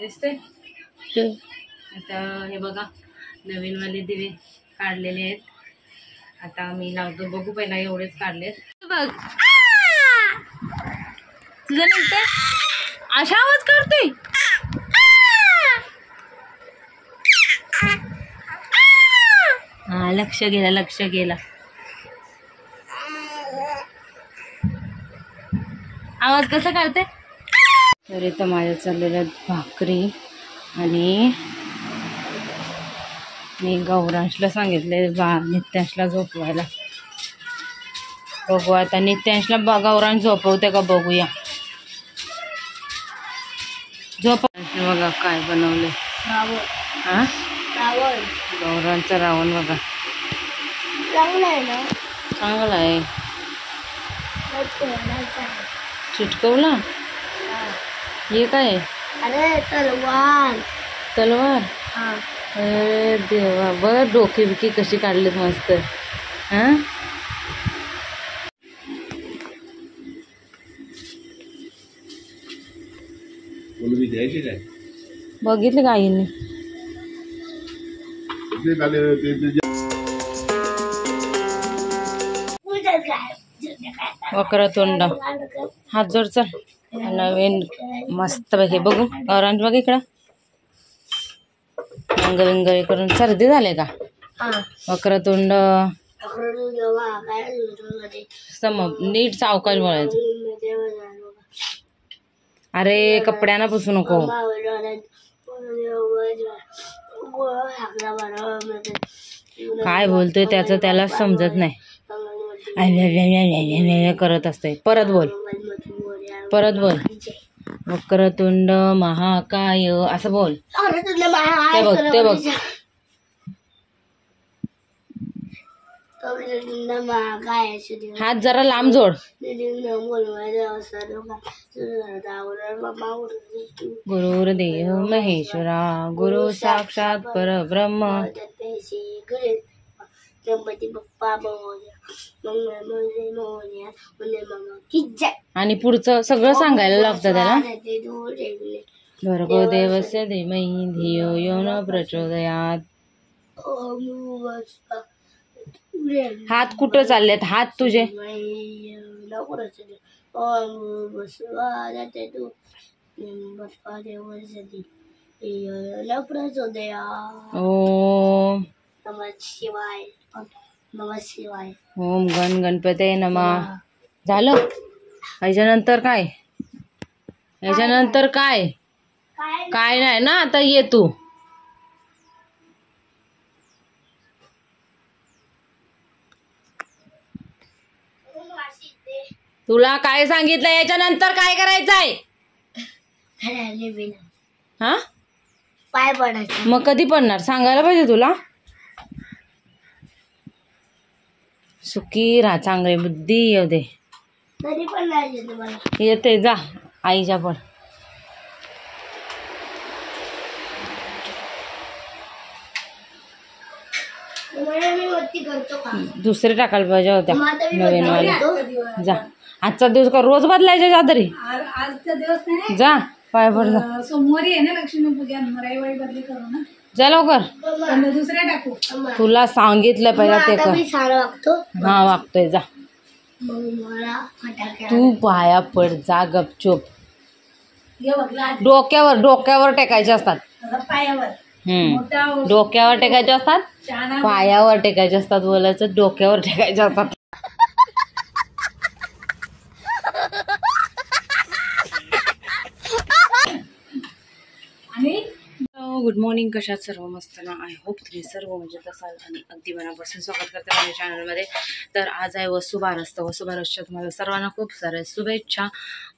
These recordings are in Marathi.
दिसते आता हे बघा नवीनवाले दिवे काढलेले आहेत. आता मी लावतो बघू पहिला एवढेच काढलेत बघ. तुझं निघते अशा आवाज करते. हा लक्ष गेला आवाज कसा काढते. तर इथं माझ्या चाललेल्या भाकरी आणि मी गौरांशला सांगितले नित्यांशला झोपवायला. बघू आता नित्यांशला गौरांश झोपवते का बघूया. झोप बघा काय बनवले. हा गौरांचा रावण बघा चांगला आहे. चिटकवला हे काय. अरे तलवार. अरे देवा बघ डोकी बिकी कशी काढलीत मस्त. हा बघितले का आईने. वक्रतुंड हात जोड चल. नवीन मस्त पैकी बघू. ऑरेंज बघ इकडं रंगबिंगरी करून. सर्दी झाले का. वक्रतुंड नीट सावकाश बोलायचं. अरे कपड्यांना पुसू नको. काय बोलतोय त्याचं त्याला समजत नाही. करत असते. परत बोल. वक्रतुंड महाकाय असं बोल. ते बघ हात जरा लांब जोड. गुरुर्देव महेश्वरा गुरु साक्षात परब्रह्म. आणि पुढचं सगळं सांगायला लागतं त्याला. भर्गो देवस्य धीमहि धियो यो न प्रचोदयात्. हात कुठं चाललेत हात तुझे. ओम नमः शिवाय. ओम गणपते नमः. झालं. याच्यानंतर काय. काय नाही ना. आता ये तू. तुला काय सांगितलं याच्यानंतर काय करायचंय. हा पाय पडायचं. मग कधी पडणार सांगायला पाहिजे तुला. सुखी राहा चांगले बुद्धी येऊ दे. तरी पण येते जा आईच्या पण. दुसरे टाकायला पाहिजे होत्या नवीन वाले. जा आजचा दिवस का रोज बदलायच्या चादरी. जा पाय पड जा. सोमवारी आहे ना लक्ष्मीपूजन. रविवारी बदली करू ना. जा लवकर. दुसरे टाकू. तुला सांगितलं पहिला ते कर. हा वागतोय जा. तू पाया पड जा गपचूप. डोक्यावर टेकायचे असतात. डोक्यावर टेकायचे असतात. पायावर टेकायचे असतात. बोलायचं डोक्यावर टेकायचे असतात. Good morning. कशात सर्व मस्त ना. आय होप तुम्ही सर्व मजेत असाल आणि अगदी मनापासून स्वागत करते माझ्या चॅनलमध्ये. तर आज आहे वसुबारस. तर वसुबारसच्या तुम्हाला सर्वांना खूप साऱ्या शुभेच्छा.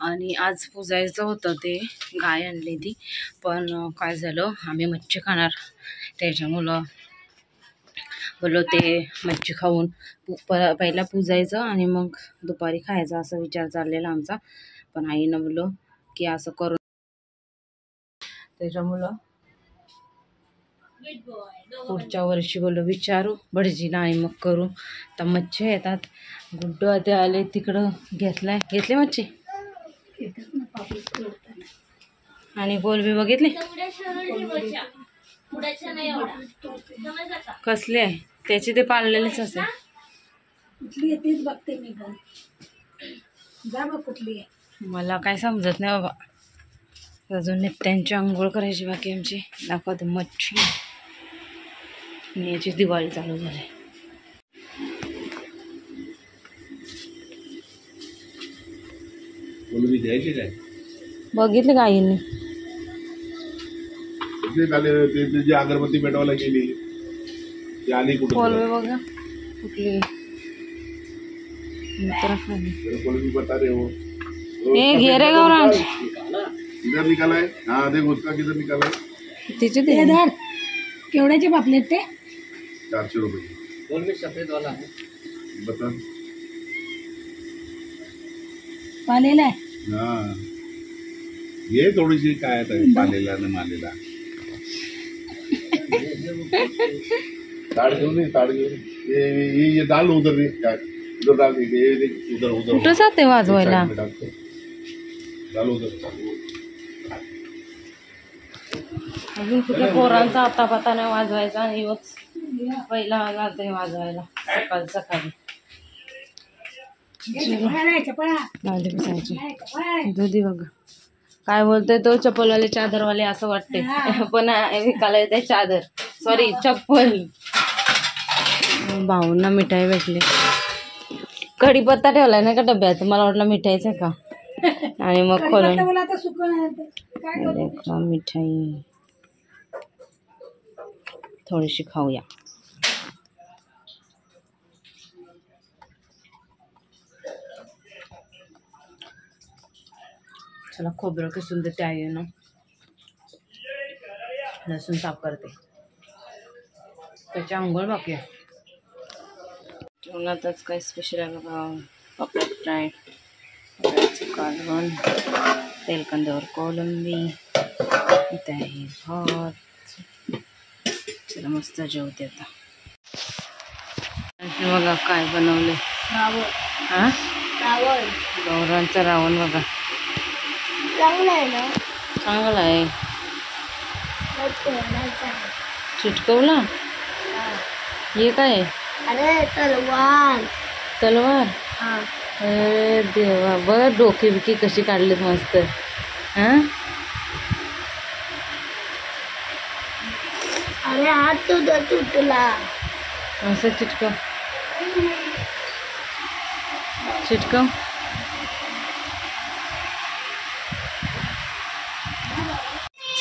आणि आज पुजायचं होतं ते गाय आणली ती. पण काय झालं आम्ही मच्छी खाणार त्याच्यामुळं बोललो ते मच्छी खाऊन पहिला पुजायचं आणि मग दुपारी खायचं असा विचार चाललेला आमचा. पण आईनं बोललो की असं करून त्याच्यामुळं पुढच्या वर्षी बोललो विचारू भटजीला आणि मग करू. तर मच्छी येतात. गुड्डू ते आले तिकडं घेतले मच्छी. आणि कोलबी बघितली कसली आहे त्याची ते पाळलेलीच असेल. कुठली आहे तीच बघते मी पण. जा बघ कुठली आहे. मला काय समजत नाही बाबा. अजून नित्यांची आंघोळ करायची बाकी आमची. दाखवते मच्छी आणि याची दिवाळी चालू झाली. बघितले का आईने अगरबत्ती पेटवायला गेली ती आली कुठे कोलबी बघा कुठली कोलबी बता रहे हो ए घे रे गौरांश इधर निकाला है. हाँ देख उसका किधर निकाला है. तिचे ते धर. केवढ्याचे पापलेट ते? 400 रुपये. कोलबी सफेद वाला है. बता. पालेला आहे. हाँ ये थोडीशी काय आता पालेला आणि मालेला. ताड़ घेऊन ये, ताड़ घेऊन ये डाल उधर नहीं उधर डाल दे उधर उधर कुठं जाते वाजवायला. डाल उधर. अजून कुठल्या पोरांचा आता पता नाही वाजवायचा आणि योच पहिला घालते वाजवायला सकाळ सकाळी. दुधी बघा काय बोलतोय तो चप्पलवाले चादरवाले असं वाटते पण विकायला येते चादर सॉरी चप्पल. भाऊंना मिठाई भेटली. कढीपत्ता ठेवलाय ना का डब्यात मला वाटलं मिठाईच आहे का आणि मग खोलून मिठाई थोडीशी खाऊया. चला खोबरं किसून देते आई ना लसूण साफ करते त्याची आंघोळ बाकी आहे. जेवणातच काही स्पेशल आहे बघा. पापलेट फ्राय कालवण तेलकंदावर कोलंबी इथे आहे भात. चला मस्त जेवते आता. बघा काय बनवले हा गौरांचं रावण बघा चांगला आहे ना. चांगला आहे. चिटकवला हे काय अरे तलवार. तलवार अरे देवा बघा डोकी बिकी कशी काढलीत मस्त. हा अरे हात तुझा तुटला. असं चिटकव चिटकव.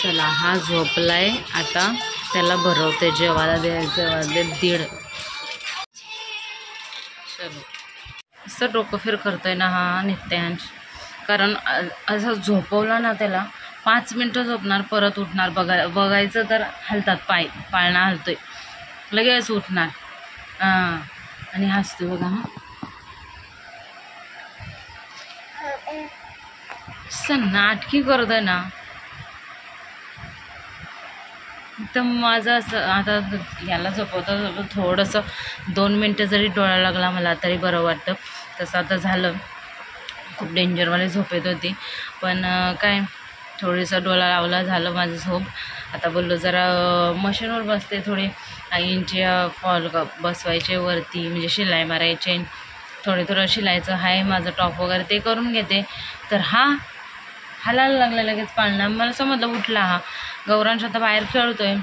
चला हा झोपलाय आता त्याला भरवते जेवायला द्यायचं वाजले 1:30. चलो असं डोकं फिर करतोय ना हा नित्यांश. कारण असं झोपवला ना त्याला 5 मिनटं झोपणार परत उठणार. बघायचं तर हलतात पाळणा हलतोय लगेच उठणार. हां आणि हसतोय बघा. नाटकी करतोय ना. तर माझं असं आता याला झोपवता थोडंसं 2 मिनटं जरी डोळा लागला मला तरी बरं वाटतं. तसं आता झालं खूप डेंजरवाली झोप येत होती पण काय थोडंसं डोळा लावला झालं माझं झोप. आता बोललो जरा मशीनवर बसते थोडी आईंचे फॉल बसवायचे वरती म्हणजे शिलाई मारायचे थोडं शिलायचं आहे माझं टॉप वगैरे ते करून घेते. तर हा हालायला लागला लगेच पाळणा. मला समजलं उठला हा. गौरांश आता बाहेर खेळतोय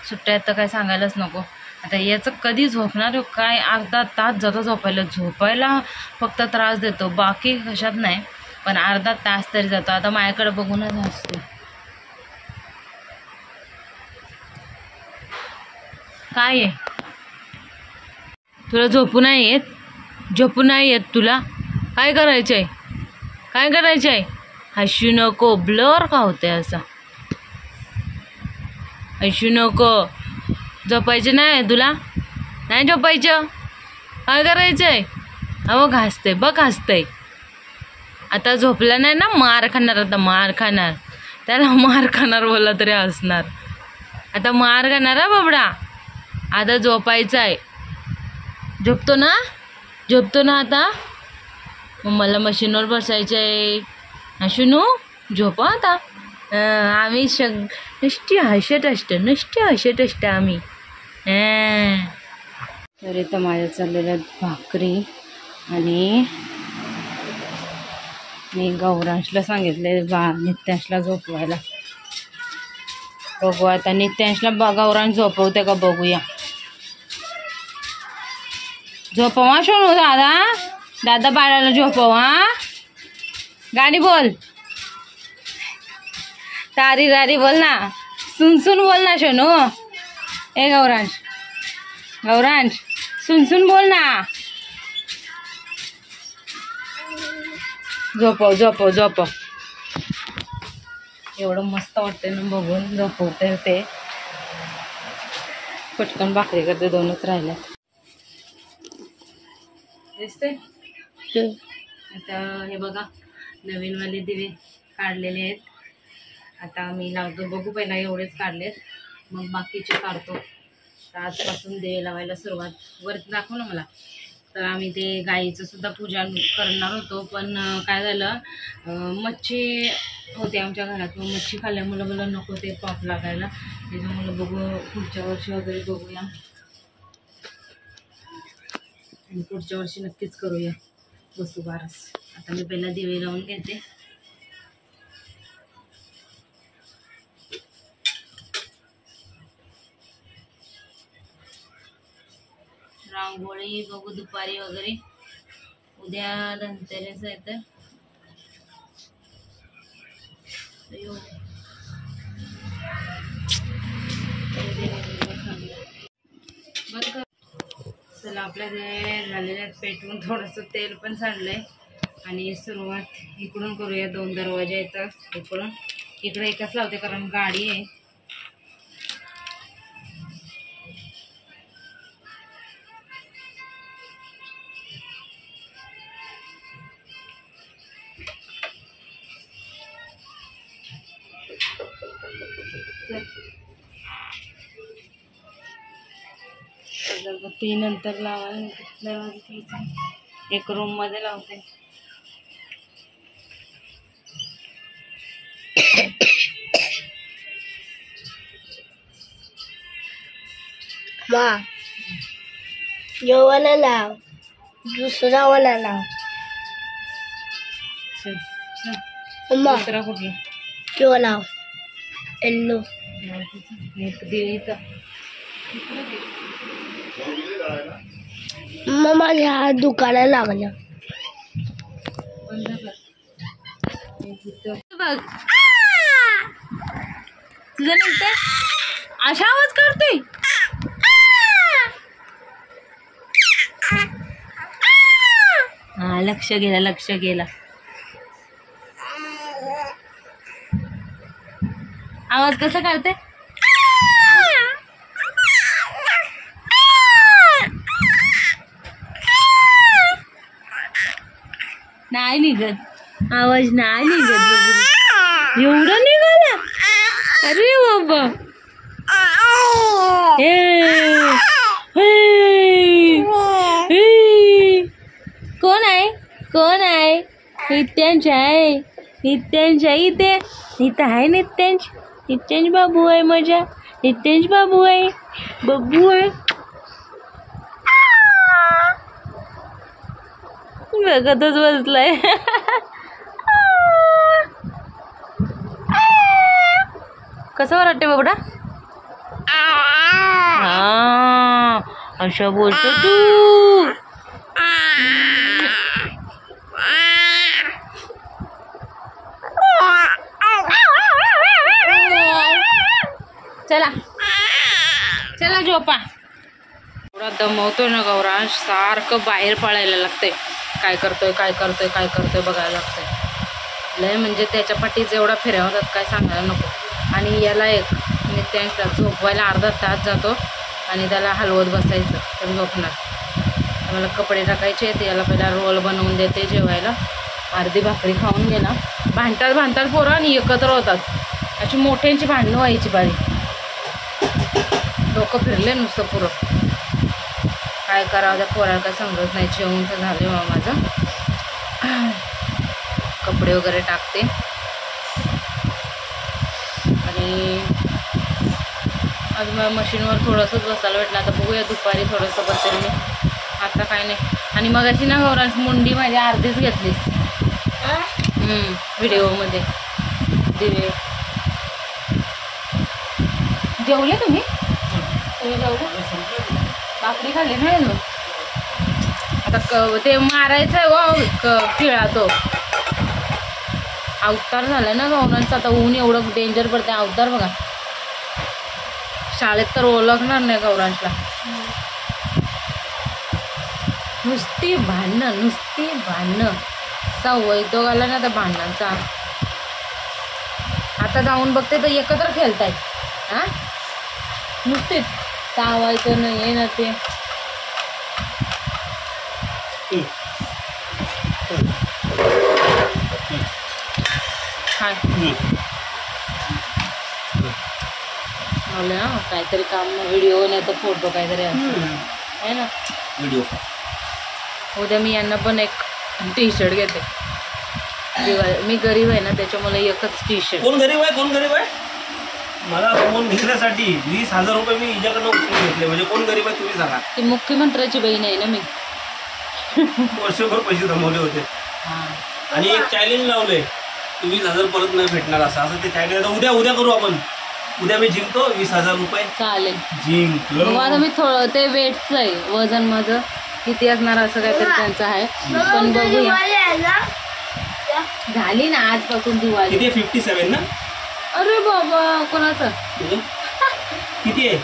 सुट्ट्यात तर काय सांगायलाच नको. आता याचं कधी झोपणार काय अर्धा तास जातो झोपायला फक्त त्रास देतो बाकी कशात नाही पण अर्धा तास तरी जातो. आता माझ्याकडे बघूनच हसतो. काय आहे तुला झोपू नाही येत तुला काय करायचं आहे हसू नको ब्लर का होते असा हसू नको. झोपायचं नाही तुला नाही झोपायचं काय करायचं आहे. अहो हसतंय आता झोपला नाही ना मार खाणार. आता मार खाणार त्याला मार खाणार बोलला तरी हसणार. आता मार खाणार हा बाबडा. आता झोपायचं आहे. झोपतो ना आता मग मला मशीनवर बसायचं आहे. हसू झोपा आता आम्ही नुसती हसत असतं आम्ही. तर इथं माझ्या चाललेल्या भाकरी आणि मी गौरांशला सांगितले नित्यांशला झोपवायला. बघू आता नित्यांशला गौरांश झोपवते का बघूया. झोपवा सोनू दादा बाळाला झोपवा. गाणी बोल, तारी रारी बोल ना, सुन बोल ना सोनू. ए गौरांश सुन बोल ना. झोपव. एवढं मस्त वाटते ना बघून. झोपवते ते. पटकन भाकरी करते, 2च राहिल्या. दिसते आता. हे बघा नवीनवाले दिवे काढलेले आहेत. आता मी लावतो. बघू पहिला एवढेच काढलेत, मग बाकीचे काढतो. तर आजपासून दिवे लावायला सुरुवात. वरती दाखव ना मला. तर आम्ही ते गाईचं सुद्धा पूजन करणार होतो, पण काय झालं, मच्छी होते आमच्या घरात. मग मच्छी खाल्ल्यामुळं मला नको ते पाप लागायला. त्याच्यामुळं बघू पुढच्या वर्षी वगैरे बघूया. आणि पुढच्या वर्षी नक्कीच करूया वसुबारस. आता मी पहिला दिवे लावून घेते. रांगोळी बघू दुपारी वगैरे. उद्या धनतेरस आहे तर चला. आपल्या ते झालेल्या पेटवून थोडंसं तेल पण सांडलंय. आणि सुरुवात इकडून करूया. 2 दरवाजे येतात इकडून. इकडे एकच लावते कारण गाडी आहे. अगरबत्ती नंतर लावायला. एक रूम मध्ये लावते. वाला लाव, दुसरा वाला लाव. दुसरा कुठला? तो लाव येल्लो. माझ्या हात दुखायला लागला. बघ तुझं नसते अशा आवाज करते. हा लक्ष गेला. आवाज कसा काढते? नाही निघत आवाज. नाही निघत. एवढं निघाला. अरे बाबा. कोण आहे? नित्यांश आहे. इथं आहे नित्यांश बाबू आहे. माझा नित्यांश बाबू आहे. बब्बू आहे. बघतच बसलाय. कसं वाटते बाबडा? हा अशा बोलतो तू. चला झोपा. एवढा दमवतो ना गौरांश. सारखं बाहेर पळायला लागतंय. काय करतोय बघायला लागतंय. लय म्हणजे त्याच्या पाठीच एवढा फिऱ्या होतात काय सांगायला नको. आणि याला एक नित्यांशला झोपवायला अर्धा तास जातो आणि त्याला हलवत बसायचं तर झोपणार. मला कपडे टाकायचे आहेत. याला पहिला रोल बनवून देते जेवायला. अर्धी भाकरी खाऊन गेला. भांडतात पोरं आणि एकत्र होतात. अशी मोठ्यांची भांडणं व्हायची बारी. डोकं फिरले नुसतं पुरं. काय करावं त्या पोराला काय समजत नाही. जेवण तर झाले माझं. कपडे वगैरे टाकते. आज मला मशीनवर थोडंसंच बसायला भेटलं. आता बघूया दुपारी थोडंसं बसेल मी. आता काय नाही. आणि मग अशी ना गौरांची मुंडी माझी अर्धीच घेतली व्हिडिओमध्ये. दिवे जेवले तुम्ही? जेवले? भाकरी खाल्ली नाही मग. आता ते मारायचं आहे खिळा तो अवतार झालाय ना गौरांचा. आता ऊन एवढं डेंजर पडते. अवतार बघा. शाळेत तर ओळखणार नाही गौरांशला. नुसती भांडणं असा वैद्योग आला ना त्या भांडणांचा. आता जाऊन बघते तर एकत्र खेळतायत. हा नुसतेच चावायचं नाही आहे ना ते. ना काहीतरी काम व्हिडिओ नाही तर फोटो काहीतरी आहे ना व्हिडिओ. उद्या मी यांना पण एक टी शर्ट घेते. मी गरीब आहे ना त्याच्यामुळे एकच टी शर्ट. कोण गरीब आहे? मला फोन घेण्यासाठी 20,000 रुपये मी हिच्याकडनं उचलून घेतले. म्हणजे कोण गरीब आहे तुम्ही सांगा. ती मुख्यमंत्र्याची बहीण आहे ना मी. वर्षभर पैसे जमवले होते आणि एक चॅलेंज लावलंय 20,000 परत नाही भेटणार असं ते चॅलेंज. उद्या करू आपण. उद्या मी जिंकतो 20,000 रुपये. चालेल जिंकलो. आता मी थोडं ते वेटचं आहे वजन माझं किती असणार असं काहीतरी त्यांचं आहे. पण बघूया. झाली ना आजपासून दिवाळी. किती 57 ना? अरे बाबा कोणाचं किती आहे?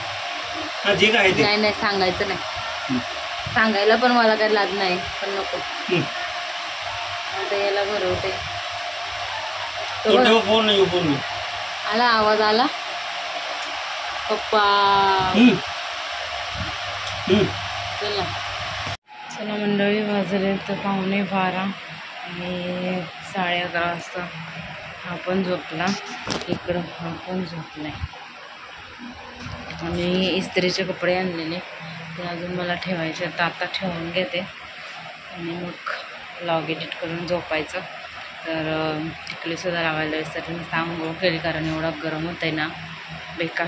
हा जे काय ते नाही सांगायचं नाही. सांगायला पण मला काही लाज नाही. पण नको आता याला भरवते. फोन नाही. फोन आला आवाज आला पप्पा. चला मंडळी वाजले तर 11:15 आणि 11:30 वाजता हा पण झोपला. इकडं हा पण झोपलाय. आणि इस्त्रीचे कपडे आणलेले ते अजून मला ठेवायचे. तर आता ठेवून घेते आणि मग व्लॉग एडिट करून झोपायचं. तर टिकलीसुद्धा लावायला विसरते. मी सांगू केली कारण एवढा गरम होतं आहे ना बेकार.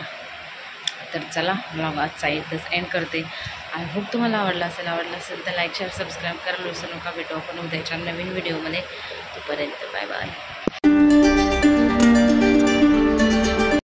तर चला व्लॉग आजचा इथंच एंड करते. आय होप तुम्हाला आवडला असेल तर लाईक शेअर सबस्क्राईब करायला विसरू नका. भेटू आपण उद्याच्या नवीन व्हिडिओमध्ये. तोपर्यंत बाय बाय.